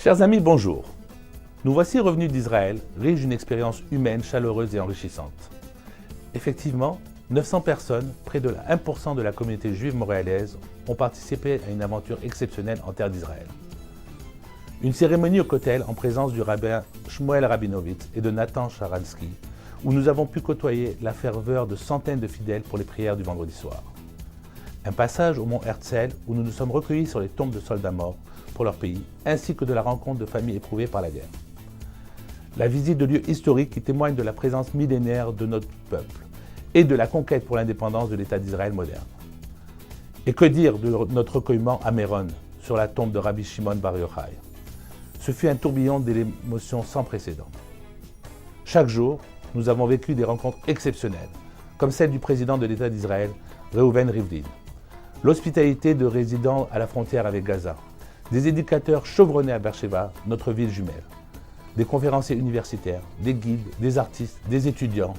Chers amis, bonjour. Nous voici revenus d'Israël, riches d'une expérience humaine chaleureuse et enrichissante. Effectivement, 900 personnes, près de 1% de la communauté juive montréalaise, ont participé à une aventure exceptionnelle en terre d'Israël. Une cérémonie au Kotel en présence du rabbin Shmuel Rabinovitz et de Nathan Sharansky, où nous avons pu côtoyer la ferveur de centaines de fidèles pour les prières du vendredi soir. Un passage au mont Herzl où nous nous sommes recueillis sur les tombes de soldats morts pour leur pays, ainsi que de la rencontre de familles éprouvées par la guerre. La visite de lieux historiques qui témoignent de la présence millénaire de notre peuple et de la conquête pour l'indépendance de l'État d'Israël moderne. Et que dire de notre recueillement à Méron, sur la tombe de Rabbi Shimon Bar Yochai. Ce fut un tourbillon d'émotions sans précédent. Chaque jour, nous avons vécu des rencontres exceptionnelles, comme celle du président de l'État d'Israël, Reuven Rivlin, l'hospitalité de résidents à la frontière avec Gaza, des éducateurs chevronnés à Beersheba, notre ville jumelle, des conférenciers universitaires, des guides, des artistes, des étudiants.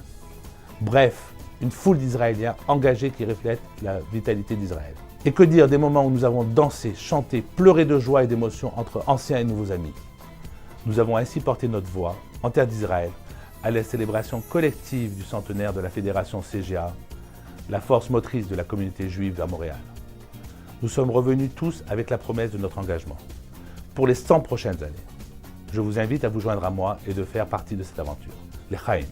Bref, une foule d'Israéliens engagés qui reflètent la vitalité d'Israël. Et que dire des moments où nous avons dansé, chanté, pleuré de joie et d'émotion entre anciens et nouveaux amis. Nous avons ainsi porté notre voix, en terre d'Israël, à la célébration collective du centenaire de la fédération CGA, la force motrice de la communauté juive à Montréal. Nous sommes revenus tous avec la promesse de notre engagement, pour les 100 prochaines années. Je vous invite à vous joindre à moi et de faire partie de cette aventure. L'Echaim.